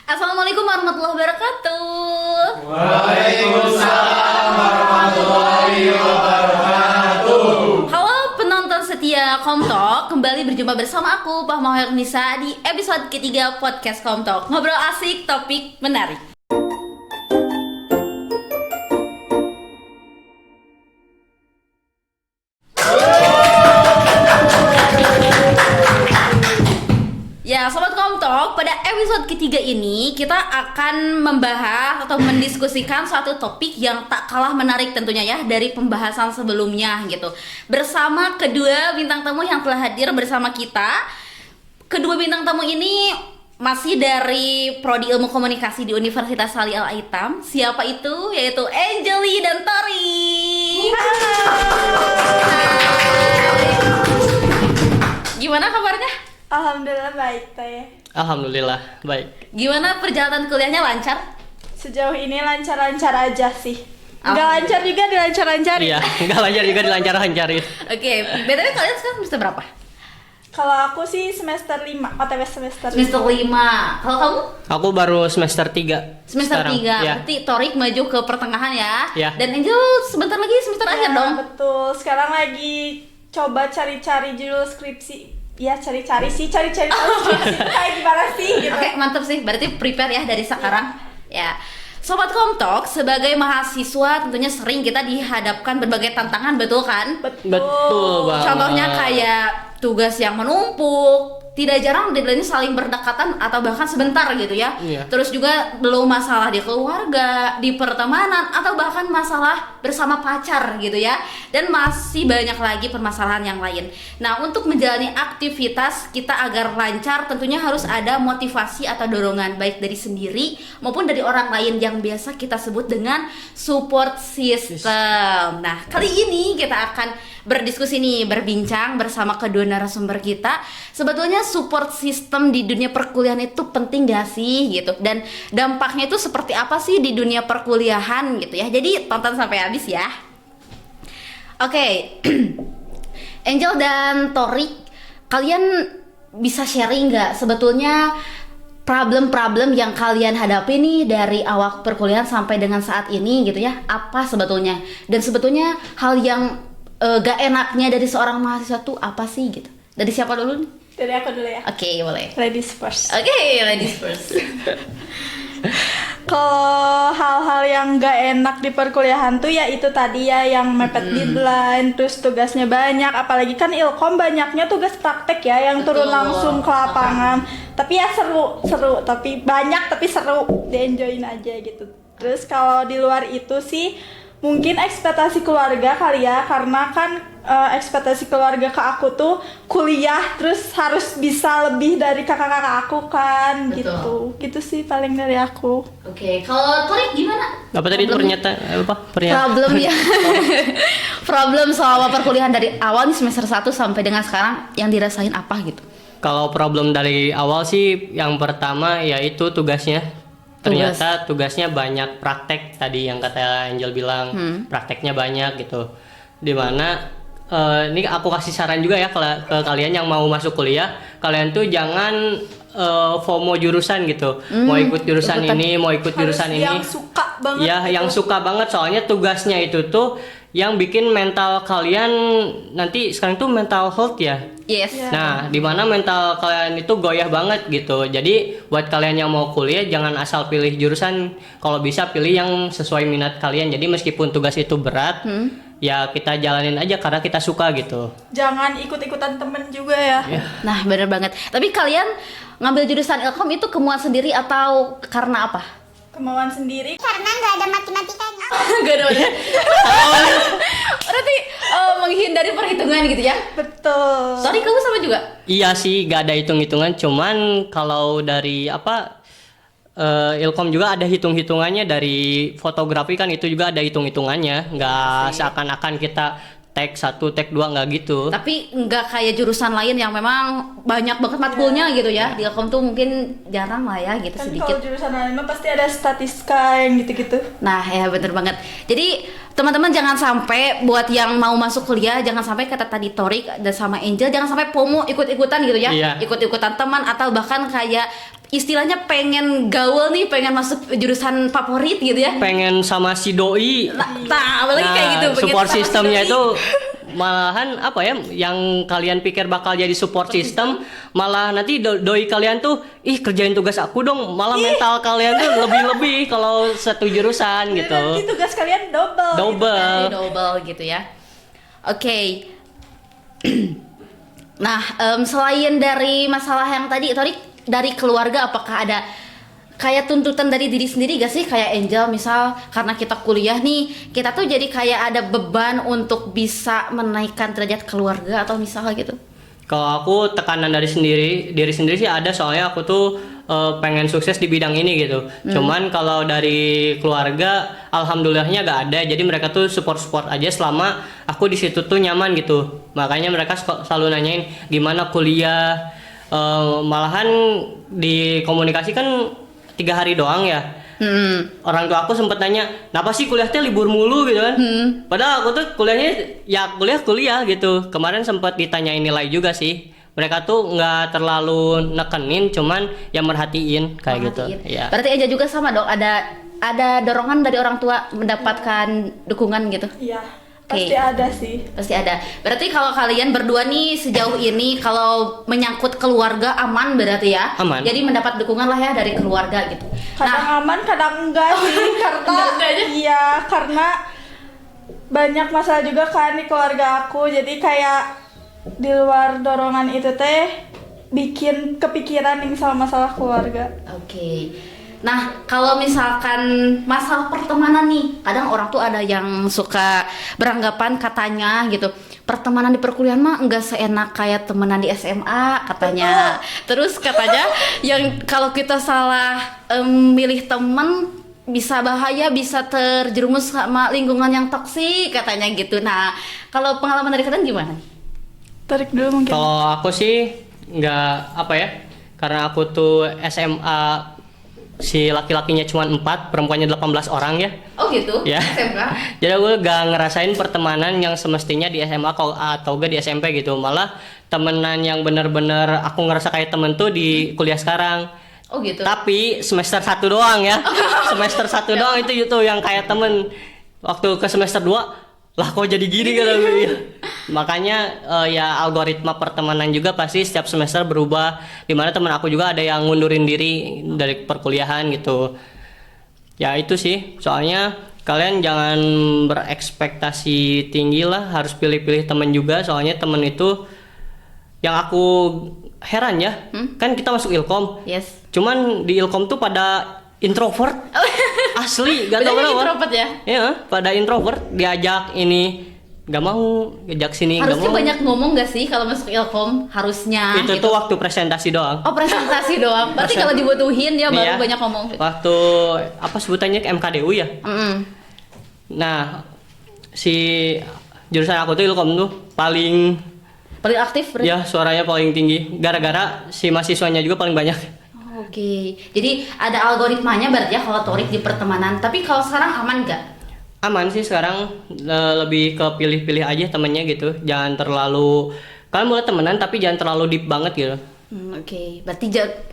Assalamualaikum warahmatullahi wabarakatuh. Waalaikumsalam warahmatullahi wabarakatuh. Halo penonton setia Komtok, kembali berjumpa bersama aku Pak Mahir Nisa di episode ketiga podcast Komtok. Ngobrol asik, topik menarik. Ya, Sobat Komtok, pada episode ketiga ini kita akan membahas atau mendiskusikan suatu topik yang tak kalah menarik tentunya ya dari pembahasan sebelumnya gitu. Bersama kedua bintang tamu yang telah hadir bersama kita. Kedua bintang tamu ini masih dari Prodi Ilmu Komunikasi di Universitas Salih Al-Aitam. Siapa itu? Yaitu Angeli dan Tori. Halo. Hai. Gimana kabarnya? Alhamdulillah baik Teh. Alhamdulillah baik. Gimana perjalanan kuliahnya, lancar? Sejauh ini lancar-lancar aja sih. Nggak lancar juga dilancar-lancarin. Iya, nggak lancar juga dilancar-lancarin. Oke, BTW kalian sekarang semester berapa? Kalau aku sih semester 5, OTW semester 5. Semester 5. Kalau kamu? Aku baru semester 3. Semester 3. Ya. Berarti Torik maju ke pertengahan ya. Ya. Dan Angel sebentar lagi semester akhir dong. Betul. Sekarang lagi coba cari-cari judul skripsi. Ya cari-cari tahu skripsi kayak gimana sih gitu. Oke, mantap sih. Berarti prepare ya dari sekarang. Ya. Sobat Komtok, sebagai mahasiswa tentunya sering kita dihadapkan berbagai tantangan, betul kan? Betul banget. Contohnya kayak tugas yang menumpuk, tidak jarang deadline-nya saling berdekatan atau bahkan sebentar gitu ya. Iya. Terus juga belum masalah di keluarga, di pertemanan, atau bahkan masalah bersama pacar gitu ya. Dan masih banyak lagi permasalahan yang lain. Nah, untuk menjalani aktivitas kita agar lancar tentunya harus ada motivasi atau dorongan baik dari sendiri maupun dari orang lain yang biasa kita sebut dengan support system. Nah, kali ini kita akan berdiskusi nih, berbincang bersama kedua narasumber kita. Sebetulnya support system di dunia perkuliahan itu penting gak sih gitu, dan dampaknya itu seperti apa sih di dunia perkuliahan gitu ya. Jadi tonton sampai habis ya. Oke. Angel dan Tori, kalian bisa sharing nggak sebetulnya problem-problem yang kalian hadapi nih dari awal perkuliahan sampai dengan saat ini gitu ya? Apa sebetulnya? Dan sebetulnya hal yang gak enaknya dari seorang mahasiswa tuh apa sih gitu? Dari siapa dulu nih? Dari aku dulu ya. Oke, boleh. Ladies first. Oke, ladies first. Kalau hal-hal yang gak enak di perkuliahan tuh ya itu tadi ya yang mepet deadline, terus tugasnya banyak, apalagi kan Ilkom banyaknya tugas praktek ya yang turun Betul. langsung ke lapangan. Tapi ya seru, tapi banyak tapi seru, di-enjoyin aja gitu. Terus kalau di luar itu sih mungkin ekspektasi keluarga kali ya, karena kan ekspektasi keluarga ke aku tuh kuliah terus harus bisa lebih dari kakak-kakak aku kan. Betul. Gitu sih paling dari aku. Oke, kalau Tori gimana? Apa tadi pernyataan? Problem ya. Problem selama perkuliahan dari awal nih semester 1 sampai dengan sekarang yang dirasain apa gitu? Kalau problem dari awal sih yang pertama yaitu tugasnya. Ternyata tugasnya banyak praktek tadi yang kata Angel bilang. Prakteknya banyak gitu. Dimana ini aku kasih saran juga ya ke kalian yang mau masuk kuliah, kalian tuh jangan FOMO jurusan gitu. Mau ikut jurusan ini, mau ikut jurusan ini. Yang suka banget. Ya, gitu. yang suka banget, soalnya tugasnya itu tuh yang bikin mental kalian nanti sekarang tuh mental health ya. Yes. Ya. Nah, dimana mental kalian itu goyah banget gitu. Jadi buat kalian yang mau kuliah jangan asal pilih jurusan. Kalau bisa pilih yang sesuai minat kalian. Jadi meskipun tugas itu berat, ya kita jalanin aja karena kita suka gitu. Jangan ikut-ikutan temen juga ya. Nah, bener banget. Tapi kalian ngambil jurusan Ilkom itu kemauan sendiri atau karena apa? Kemauan sendiri. Karena nggak ada matematikanya. Gak ada. Berarti menghindari perhitungan gitu ya? Betul. Sorry, kamu sama juga? Iya sih, gak ada hitung-hitungan. Cuman kalau dari Ilkom juga ada hitung-hitungannya. Dari fotografi kan itu juga ada hitung-hitungannya. Nggak seakan-akan kita tag 1, tag 2, nggak gitu. Tapi nggak kayak jurusan lain yang memang banyak banget matkulnya gitu ya. Di Ilkom tuh mungkin jarang lah ya gitu, Kan sedikit. kalau jurusan lain mah pasti ada statistika yang gitu-gitu. Nah ya bener banget. Jadi teman-teman jangan sampai buat yang mau masuk kuliah, jangan sampai kata tadi Torik dan sama Angel, jangan sampai FOMO ikut-ikutan gitu ya. Iya. Ikut-ikutan teman atau bahkan kayak istilahnya pengen gaul nih, pengen masuk jurusan favorit gitu ya. Pengen sama si doi. Nah, apalagi kayak gitu. pengen support sama si sistemnya doi. itu malahan apa ya, yang kalian pikir bakal jadi support system, malah nanti doi kalian tuh kerjain tugas aku dong, malah mental kalian tuh lebih-lebih kalau satu jurusan Jadi gitu. nanti tugas kalian double. Jadi double gitu ya. Oke. Nah, selain dari masalah yang tadi dari keluarga, apakah ada kayak tuntutan dari diri sendiri gak sih, kayak Angel misal karena kita kuliah nih, kita tuh jadi kayak ada beban untuk bisa menaikkan derajat keluarga atau misalnya gitu? Kalau aku tekanan dari diri sendiri sih ada, soalnya aku tuh pengen sukses di bidang ini gitu. Cuman kalau dari keluarga, alhamdulillahnya gak ada. Jadi mereka tuh support aja selama aku di situ tuh nyaman gitu. Makanya mereka selalu nanyain gimana kuliah. Malahan di komunikasi kan 3 hari doang ya. Orang tua aku sempet nanya, kenapa sih kuliah teh libur mulu gitu kan? Padahal aku tuh kuliahnya ya kuliah gitu. Kemarin sempat ditanyain nilai juga sih. Mereka tuh nggak terlalu nekenin, cuman yang merhatiin kayak gitu. Ya. Berarti aja juga sama dong, ada dorongan dari orang tua mendapatkan dukungan gitu. Iya. Oke. Pasti ada sih. Pasti ada. Berarti kalau kalian berdua nih sejauh ini kalau menyangkut keluarga aman berarti ya? Aman. Jadi mendapat dukungan lah ya dari keluarga gitu. Kadang aman, kadang enggak sih. Karena banyak masalah juga kan di keluarga aku. Jadi kayak di luar dorongan itu teh bikin kepikiran nih sama masalah keluarga. Oke. Nah, kalau misalkan masalah pertemanan nih, kadang orang tuh ada yang suka beranggapan katanya gitu, pertemanan di perkuliahan mah enggak seenak kayak temenan di SMA katanya. Terus katanya yang kalau kita salah milih temen bisa bahaya, bisa terjerumus sama lingkungan yang toksik katanya gitu. Nah, kalau pengalaman dari kalian gimana? Tarik dulu mungkin. Kalau aku sih nggak apa ya, karena aku tuh SMA si laki-lakinya cuma 4, perempuannya 18 orang ya. Oh gitu? Ya. SMK? Jadi aku gak ngerasain pertemanan yang semestinya di SMA atau gak di SMP gitu. Malah temenan yang bener-bener aku ngerasa kayak temen tuh di kuliah sekarang. Oh gitu? Tapi semester 1 doang ya. Semester 1 doang itu yang kayak temen. Waktu ke semester 2 lah kok jadi gini gitu. Makanya ya algoritma pertemanan juga pasti setiap semester berubah. Dimana teman aku juga ada yang ngundurin diri dari perkuliahan gitu. Ya itu sih, soalnya kalian jangan berekspektasi tinggi lah, harus pilih-pilih teman juga. Soalnya teman itu yang aku heran ya, kan kita masuk Ilkom. Yes. Cuman di Ilkom tuh pada introvert. Asli, gak tau kenapa. Introvert ya? Iya, pada introvert, diajak ini gak mau, diajak sini gak Harusnya mau. banyak ngomong gak sih kalau masuk Ilkom? Harusnya Itu gitu. tuh waktu presentasi doang. Oh, presentasi doang. Berarti kalau dibutuhin dia Nih baru ya, banyak ngomong. Waktu apa sebutannya MKDU ya? Nah, si jurusan aku tuh Ilkom tuh paling Paling aktif berarti? ya suaranya paling tinggi. Gara-gara si mahasiswanya juga paling banyak. Oke. Jadi ada algoritmanya berarti ya kalau Torik di pertemanan. Tapi kalau sekarang aman gak? Aman sih sekarang, lebih ke pilih-pilih aja temennya gitu. Jangan terlalu, kalian boleh temenan tapi jangan terlalu deep banget gitu. Oke. Berarti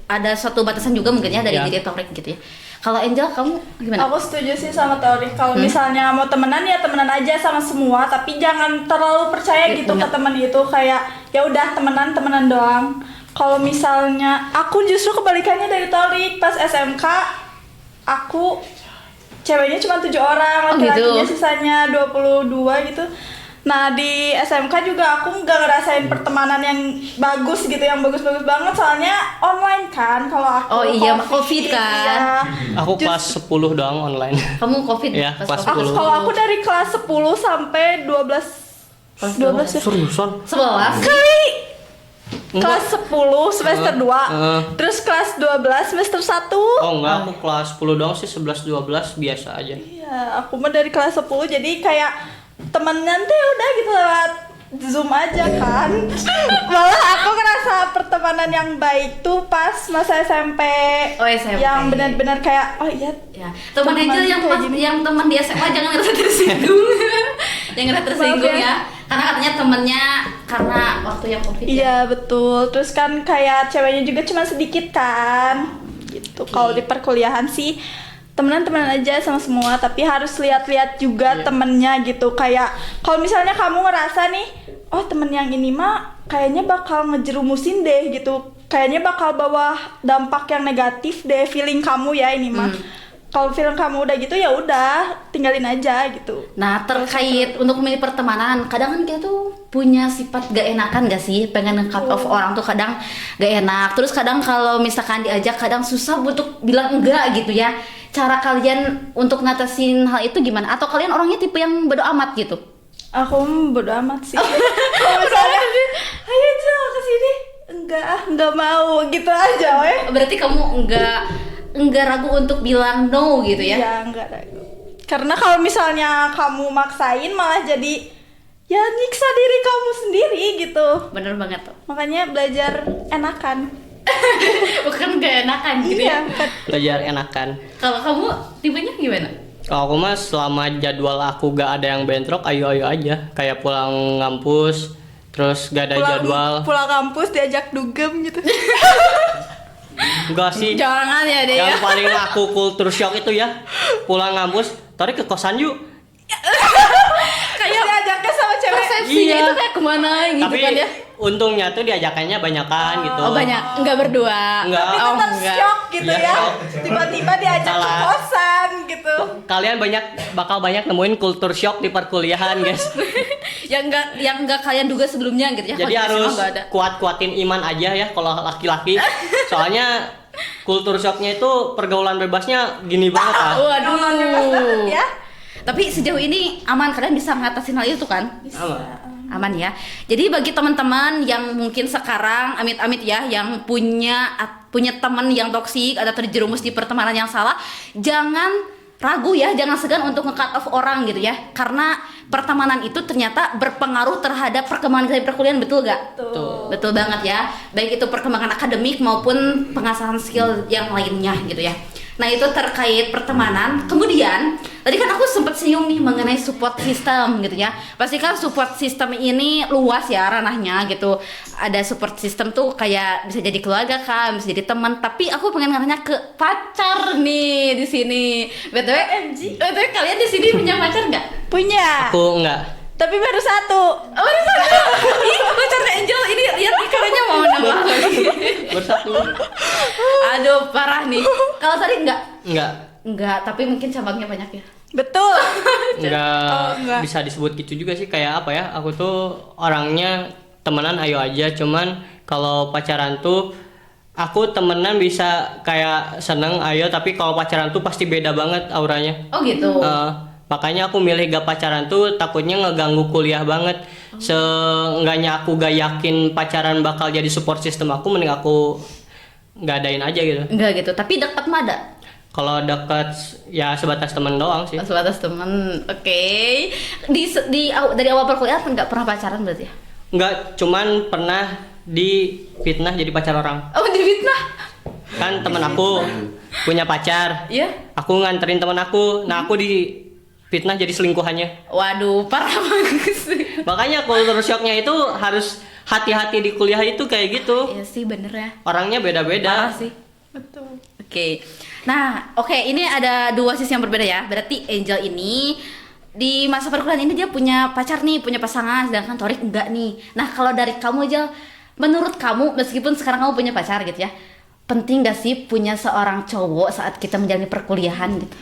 ada suatu batasan juga mungkin ya dari Ya. diri Torik gitu ya. Kalau Angel kamu gimana? Aku setuju sih sama Torik. Kalau misalnya mau temenan ya temenan aja sama semua, tapi jangan terlalu percaya Ya, gitu ke punya. temen itu, kayak ya udah temenan doang. Kalau misalnya aku justru kebalikannya dari Torik, pas SMK aku ceweknya cuma 7 orang, Oh, laki-lakinya gitu. sisanya 22 gitu. Nah di SMK juga aku nggak ngerasain pertemanan yang bagus gitu, yang bagus-bagus banget, soalnya online kan. Kalau aku Oh iya, COVID kan. iya. Aku kelas 10 doang online. Kamu COVID Ya, pas kelas COVID? 10. Kalau aku dari kelas 10 sampai 12 ya. Seriusan? 11 Kali Enggak. kelas 10 semester 2. Terus kelas 12 semester 1. Oh enggak, aku kelas 10 doang sih, 11-12 biasa aja. Iya, aku mah dari kelas 10, jadi kayak temenan tuh udah gitu lewat Zoom aja kan. Malah aku ngerasa pertemanan yang baik tuh pas masa SMP. Oh, SMP. Yang benar-benar kayak oh iya. Ya, teman Teman Angel yang kayak gini. yang teman di SMA jangan ngerasa tersinggung. Jangan ngerasa tersinggung Maaf ya. ya. Karena katanya temennya karena waktu yang covid ya. Iya betul. Terus kan kayak ceweknya juga cuma sedikit kan. Gitu. Kalau di perkuliahan sih temenan-temenan aja sama semua, tapi harus lihat-lihat juga temennya gitu. Kayak kalau misalnya kamu ngerasa nih, oh temen yang ini mah kayaknya bakal ngejerumusin deh gitu. Kayaknya bakal bawa dampak yang negatif deh feeling kamu ya ini mah. Kalau feeling kamu udah gitu ya udah tinggalin aja gitu. Nah, terkait untuk memilih pertemanan, kadang kan kita tuh punya sifat gak enakan gak sih? Pengen nge-cut off orang tuh kadang gak enak. Terus kadang kalau misalkan diajak kadang susah untuk bilang enggak gitu ya. Cara kalian untuk ngatasin hal itu gimana? Atau kalian orangnya tipe yang bodo amat gitu? Aku bodo amat sih. Kalau misalnya, ayo Jel kesini, enggak mau gitu aja weh. Berarti kamu enggak ragu untuk bilang no gitu ya? Iya, enggak ragu. Karena kalau misalnya kamu maksain malah jadi ya nyiksa diri kamu sendiri gitu. Bener banget tuh. Makanya belajar enakan. Bukan gak enakan gitu Iya, ya? bukan. Belajar enakan. Kalau kamu tipenya gimana? Kalau aku mah selama jadwal aku gak ada yang bentrok, ayo aja. Kayak pulang ngampus, terus gak ada jadwal. Pulang kampus diajak dugem gitu. Enggak sih. Jangan ya deh ya. Yang paling aku culture shock itu ya, pulang ngampus, tarik ke kosan yuk. Kayak diajaknya sama cewek. Persepsinya Iya. itu kayak kemana gitu Tapi kan ya? untungnya tuh diajakannya banyakan gitu. Oh banyak, enggak berdua. Enggak. Tapi Oh tetap enggak. shock gitu Iya, ya. shock. Tiba-tiba diajak ke Salah. kosan gitu. Kalian bakal banyak nemuin culture shock di perkuliahan, guys. yang enggak kalian duga sebelumnya gitu ya. Jadi Kalau di harus SMA nggak ada. kuat-kuatin iman aja ya kalau laki-laki. Soalnya kultur shocknya itu pergaulan bebasnya gini banget ah. Waduh. Ya. Tapi sejauh ini aman, kalian bisa ngatasin hal itu kan? Aman ya. Jadi bagi teman-teman yang mungkin sekarang amit-amit ya yang punya teman yang toksik atau terjerumus di pertemanan yang salah, jangan ragu ya, jangan segan untuk nge-cut off orang gitu ya. Karena pertemanan itu ternyata berpengaruh terhadap perkembangan kalian perkuliahan, betul gak? Tuh. Betul banget ya. Baik itu perkembangan akademik maupun pengasahan skill yang lainnya gitu ya. Nah itu terkait pertemanan. Kemudian tadi kan aku sempat singgung nih mengenai support system gitu ya. Pasti kan support system ini luas ya ranahnya gitu. Ada support system tuh kayak bisa jadi keluarga kan, bisa jadi teman. Tapi aku pengen nanya ke pacar nih di sini. BTW, kalian di sini punya pacar nggak? Punya. Aku enggak. Tapi baru satu. Oh, di sana. Ih, pacarnya Angel ini lihat ikannya mau nambah lagi. Bersatu. Aduh, parah nih. Kalau tadi enggak? Enggak. Tapi mungkin cabangnya banyak ya. Betul. Enggak bisa disebut gitu juga sih, kayak apa ya? Aku tuh orangnya temenan ayo aja, cuman kalau pacaran tuh aku temenan bisa kayak seneng ayo, tapi kalau pacaran tuh pasti beda banget auranya. Oh gitu. Makanya aku milih gak pacaran tuh takutnya ngeganggu kuliah banget. Seenggaknya aku gak yakin pacaran bakal jadi support system aku, mending aku gak adain aja gitu. Enggak gitu, tapi dekat mah ada. Kalau dekat ya sebatas temen doang sih. Sebatas teman. Oke. Dari awal perkuliahan nggak pernah pacaran berarti ya? Enggak, cuman pernah difitnah jadi pacar orang. Oh, difitnah. Kan temen aku punya pacar. Iya. Aku nganterin temen aku. Nah, aku difitnah jadi selingkuhannya. Waduh, parah banget sih. Makanya culture shocknya itu harus hati-hati di kuliah itu kayak gitu. Iya sih, bener ya. Orangnya beda-beda. Parah sih. Betul. Oke. Nah, ini ada dua sisi yang berbeda ya. Berarti Angel ini di masa perkuliahan ini dia punya pacar nih, punya pasangan, sedangkan Torik enggak nih. Nah, kalau dari kamu aja, menurut kamu meskipun sekarang kamu punya pacar gitu ya, penting gak sih punya seorang cowok saat kita menjalani perkuliahan gitu?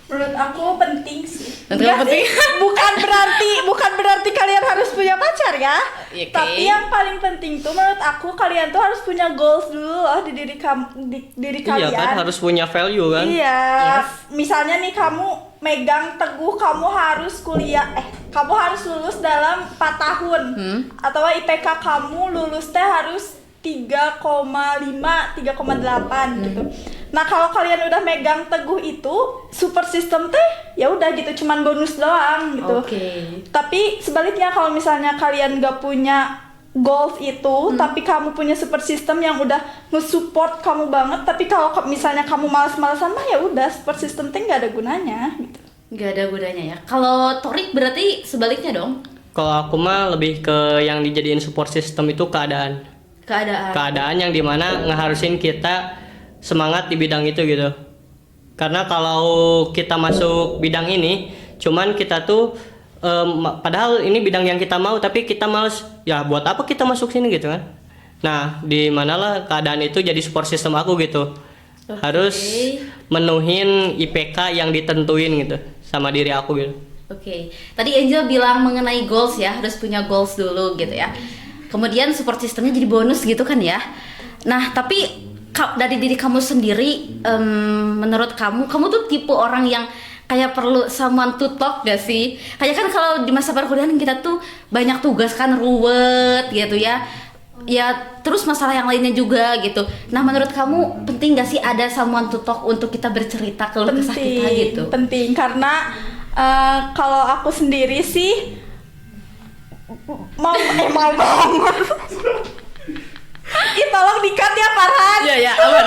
Menurut aku penting sih. Menurut kamu Enggak penting? sih, bukan berarti kalian harus punya pacar ya. Oke. Tapi yang paling penting tuh menurut aku kalian tuh harus punya goals dulu loh di diri Iya kalian. kan, harus punya value kan. Iya. Yes. Misalnya nih kamu megang teguh kamu harus kamu harus lulus dalam 4 tahun. Atau IPK kamu lulus teh harus 3,5, 3,8 gitu. Nah, kalau kalian udah megang teguh itu, super system teh ya udah gitu, cuman bonus doang gitu. Oke. Tapi sebaliknya kalau misalnya kalian gak punya goals itu, tapi kamu punya support system yang udah nge-support kamu banget, tapi kalau misalnya kamu malas-malasan mah ya udah support system teh nggak ada gunanya gitu. Nggak ada gunanya ya. Kalau Torik berarti sebaliknya dong. Kalau aku mah lebih ke yang dijadiin support system itu keadaan. Keadaan yang dimana ngeharusin kita semangat di bidang itu gitu. Karena kalau kita masuk bidang ini, cuman kita tuh padahal ini bidang yang kita mau, tapi kita males. Ya buat apa kita masuk sini gitu kan? Nah, di manalah keadaan itu jadi support system aku gitu. Harus menuhin IPK yang ditentuin gitu sama diri aku gitu. Oke, tadi Angel bilang mengenai goals ya, harus punya goals dulu gitu ya. Kemudian support systemnya jadi bonus gitu kan ya. Nah, tapi dari diri kamu sendiri, menurut kamu tuh tipe orang yang kayak perlu someone to talk gak sih? Kayak kan kalau di masa perkuliahan kita tuh banyak tugas kan, ruwet gitu ya. Ya terus masalah yang lainnya juga gitu. Nah, menurut kamu penting gak sih ada someone to talk untuk kita bercerita keluh kesah kita gitu? Penting karena kalau aku sendiri sih mau banget. Ih, tolong di-cut ya Farhan. Ya, aman.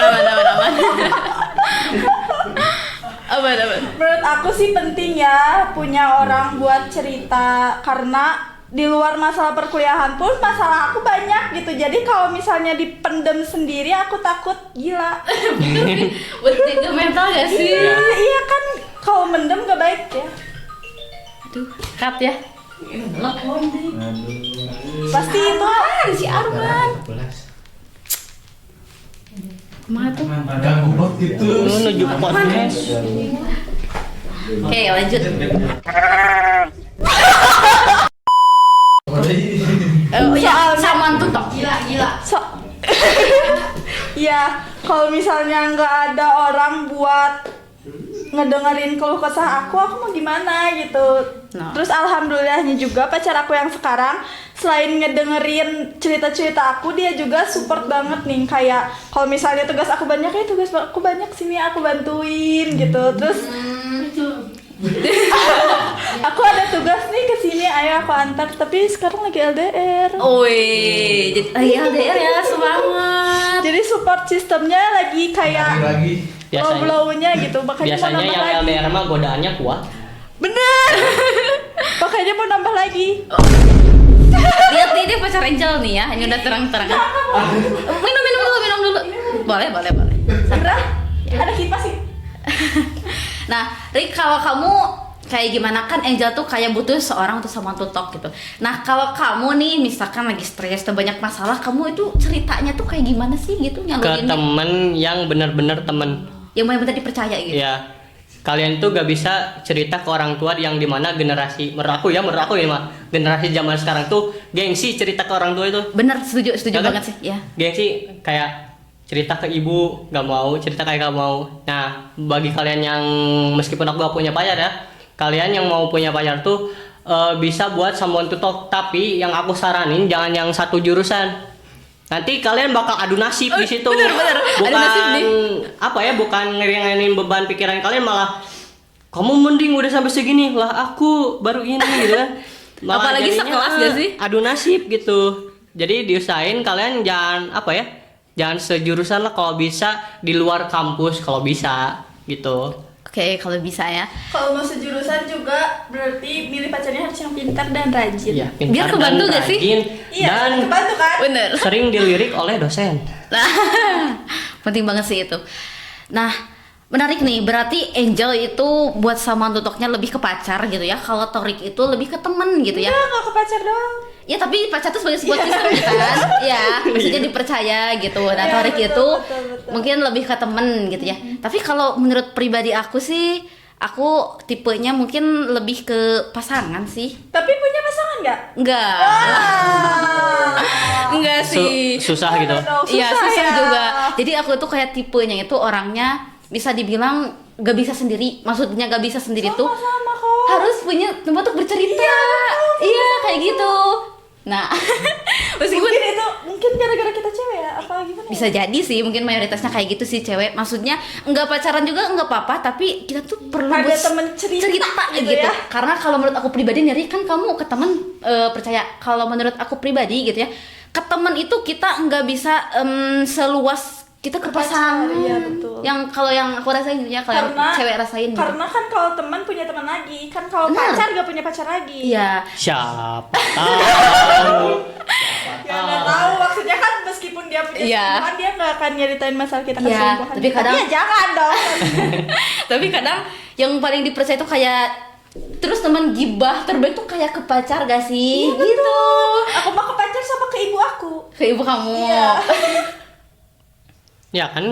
Aman. Menurut aku sih penting ya punya orang buat cerita, karena di luar masalah perkuliahan pun masalah aku banyak gitu. Jadi kalau misalnya dipendem sendiri aku takut gila. Betul, itu mental gak sih? Iya kan, kalau mendem gak baik ya. Aduh, cut ya. Pasti itu Si Arman. Kemana tuh? Ganggu banget gitu. Menuju podcast. Oke, lanjut. Ya, saman tuh tok. Gila. Ya, kalau misalnya nggak ada orang buat ngedengerin keluh kesah aku mau gimana gitu. Nah. Terus alhamdulillahnya juga pacar aku yang sekarang selain ngedengerin cerita-cerita aku, dia juga support banget nih. Kayak kalau misalnya tugas aku banyak, ya tugas aku banyak sini aku bantuin gitu. Terus aku ada tugas nih kesini, ayo aku antar. Tapi sekarang lagi LDR. Wih, jadi LDR ya, semangat. Jadi support sistemnya lagi kayak Lagi. blow-blownya gitu. Makanya mau Biasanya nambah yang lagi. LDR mah godaannya kuat. Bener. Makanya mau nambah lagi. Lihat nih, dia pacar Angel nih ya, ini udah terang-terangan. Minum dulu. Boleh. Sandra, ada kipas sih. Nah, Rick, kalau kamu kayak gimana, kan Angel tuh kayak butuh seorang untuk sama to talk gitu. Nah, kalau kamu nih misalkan lagi stres atau banyak masalah, kamu itu ceritanya tuh kayak gimana sih gitu Ke nyalurinnya? temen yang bener-bener temen. Yang benar-benar dipercaya gitu. Ya, kalian tuh gak bisa cerita ke orang tua yang dimana generasi, menurut aku ini mah generasi zaman sekarang tuh gengsi cerita ke orang tua itu. Bener, setuju Ya kan? banget sih, ya. Gengsi kayak cerita ke ibu gak mau, cerita kayak gak mau. Nah, bagi kalian yang meskipun aku gak punya pacar ya, kalian yang mau punya pacar tuh bisa buat someone to talk, tapi yang aku saranin jangan yang satu jurusan. Nanti kalian bakal adu nasib di situ. Bener. Bukan Adu nasib nih. apa ya, bukan ngeringanin beban pikiran kalian, malah kamu mending udah sampai segini lah, aku baru ini gitu kan. Malah Apalagi jadinya, sekelas gak sih? adu nasib gitu. Jadi diusahain kalian jangan apa ya, jangan sejurusan lah, kalau bisa di luar kampus kalau bisa gitu. Oke, kalau bisa ya. Kalau mau sejurusan juga berarti milih pacarnya harus yang pintar dan rajin. Iya, pintar Biar kebantu dan gak sih? rajin, Iya, dan kebantu kan? Bener. sering dilirik oleh dosen. Nah, penting banget sih itu. Nah, menarik nih. Berarti Angel itu buat sama tutoknya lebih ke pacar gitu ya. Kalau Torik itu lebih ke temen gitu ya. Enggak, nggak ke pacar doang. Ya tapi pacar tuh sebagai sebuah sistem kan. Ya, maksudnya dipercaya gitu. Nah, Ya, Torik betul, itu betul. mungkin lebih ke temen gitu ya. Tapi kalau menurut pribadi aku sih, aku tipenya mungkin lebih ke pasangan sih. Tapi punya pasangan nggak? Enggak. Enggak sih. Susah gitu. Iya, susah ya. juga. Jadi aku tuh kayak tipenya itu orangnya bisa dibilang gak bisa sendiri. Maksudnya gak bisa sendiri tuh Sama kok. harus punya tempat untuk bercerita. Iya, kayak gitu. Nah, meskipun Mungkin gara-gara kita cewek ya, apa gimana? bisa jadi sih, mungkin mayoritasnya kayak gitu sih cewek. Maksudnya nggak pacaran juga nggak apa-apa, tapi kita tuh perlu Ada buat temen cerita gitu. gitu ya. Karena kalau menurut aku pribadi nih, kan kamu ke temen percaya. Kalau menurut aku pribadi gitu ya, ke temen itu kita nggak bisa seluas kita ke pasangan. Iya, betul. Yang kalau yang aku rasain ya, kalau yang cewek rasain gitu. Karena kan kalau teman punya teman lagi, kan kalau Benar. pacar gak punya pacar lagi. Iya. Siapa tahu. Ya nggak tahu, maksudnya kan meskipun dia punya Iya. selingkuhan, dia nggak akan nyeritain masalah kita Iya, keselingkuhan. tapi kadang- ya jangan dong. Tapi kadang yang paling dipercaya itu kayak terus teman gibah terbaik tuh kayak ke pacar gak sih? Iya, Gitu. betul. Aku mau ke pacar sama ke ibu aku. Ke ibu kamu. Iya. Ya kan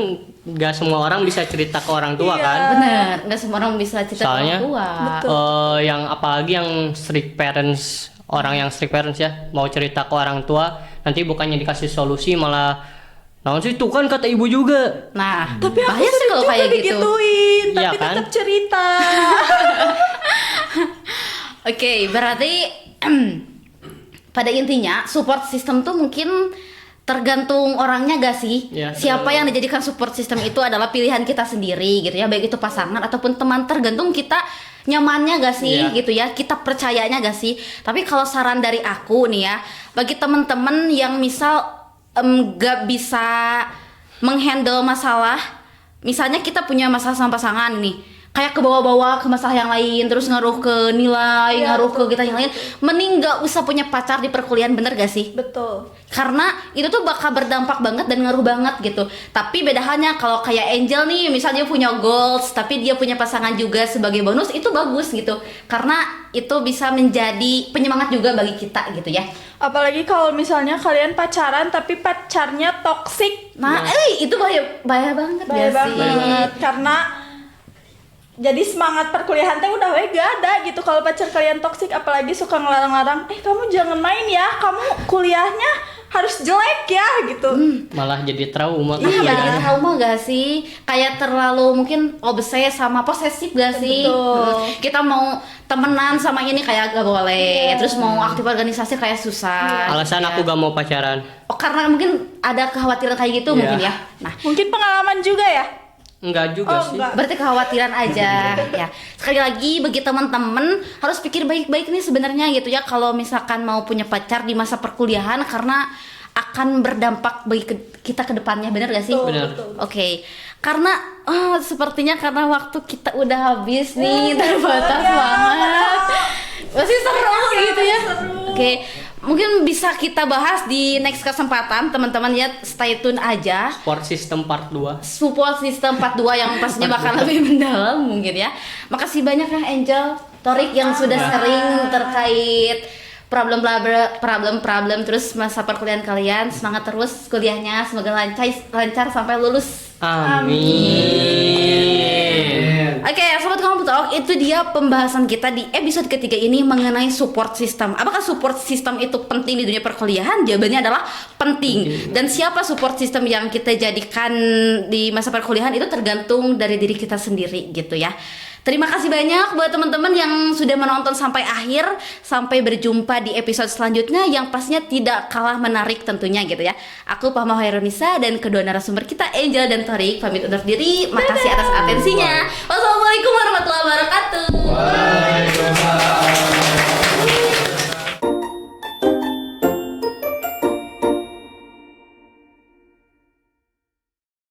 nggak semua orang bisa cerita ke orang tua Iya. kan. Bener, nggak semua orang bisa cerita ke Soalnya, orang tua. Betul. Yang apalagi yang strict parents, orang yang strict parents ya mau cerita ke orang tua nanti bukannya dikasih solusi malah nah sih tuh kan kata ibu juga. Nah, Tapi aku bahaya sih sering kalau juga kayak gitu. digituin, Iya tapi kan? tetap cerita. Oke, berarti pada intinya support system tuh mungkin tergantung orangnya gak sih? Ya, Siapa yang dijadikan support system itu adalah pilihan kita sendiri gitu ya, baik itu pasangan ataupun teman, tergantung kita nyamannya gak sih Iya. gitu ya, kita percayanya gak sih? Tapi kalau saran dari aku nih ya, bagi teman-teman yang misal gak bisa menghandle masalah, misalnya kita punya masalah sama pasangan nih, kayak ke bawah-bawah ke masalah yang lain, terus ngaruh ke nilai, Iya, ngaruh betul, ke kita yang lain, mending gak usah punya pacar di perkuliahan, bener gak sih? Betul. Karena itu tuh bakal berdampak banget dan ngaruh banget gitu. Tapi beda halnya kalau kayak Angel nih, misalnya dia punya goals tapi dia punya pasangan juga sebagai bonus, itu bagus gitu. Karena itu bisa menjadi penyemangat juga bagi kita gitu ya. Apalagi kalau misalnya kalian pacaran tapi pacarnya toksik, Nah, itu bahaya banget bahaya gak sih? banget. Karena jadi semangat perkuliahan teh udah gak ada gitu kalau pacar kalian toksik, apalagi suka ngelarang-larang, kamu jangan main ya, kamu kuliahnya harus jelek ya gitu. Malah jadi trauma kan. Iya, Iya. jadi trauma gak sih? Kayak terlalu mungkin obses sama posesif gak sih? Betul. Kita mau temenan sama ini kayak gak boleh, Iya. terus mau aktif organisasi kayak susah. Alasan gitu aku ya. gak mau pacaran. Oh, karena mungkin ada kekhawatiran kayak gitu Iya. mungkin ya. Nah, Mungkin pengalaman juga ya. Enggak juga Oh, sih. enggak. berarti kekhawatiran aja ya. Sekali lagi bagi teman-teman harus pikir baik-baik nih sebenarnya gitu ya, kalau misalkan mau punya pacar di masa perkuliahan, karena akan berdampak bagi kita ke depannya, bener gak sih? Betul, Benar. betul. Oke, karena sepertinya karena waktu kita udah habis nih, terbatas ya, banget. Masih seru gitu ya. seru. Oke, mungkin bisa kita bahas di next kesempatan, teman-teman ya, stay tune aja. Support system part 2. Support system 42 yang pastinya bakal lebih mendalam mungkin ya. Makasih banyak ya Angel, Torik yang sudah sharing terkait problem terus masa perkuliahan kalian. Semangat terus kuliahnya, semoga lancar sampai lulus. Amin. Oke, Sobat Kamu Talk, itu dia pembahasan kita di episode ketiga ini mengenai support system. Apakah support system itu penting di dunia perkuliahan? Jawabannya adalah penting. Dan siapa support system yang kita jadikan di masa perkuliahan itu tergantung dari diri kita sendiri gitu ya. Terima kasih banyak buat teman-teman yang sudah menonton sampai akhir. Sampai berjumpa di episode selanjutnya yang pastinya tidak kalah menarik tentunya gitu ya. Aku Pahma Hairunisa dan kedua narasumber kita Angel dan Torik pamit undur diri. Makasih atas atensinya. Wassalamualaikum warahmatullahi wabarakatuh. Waalaikumsalam.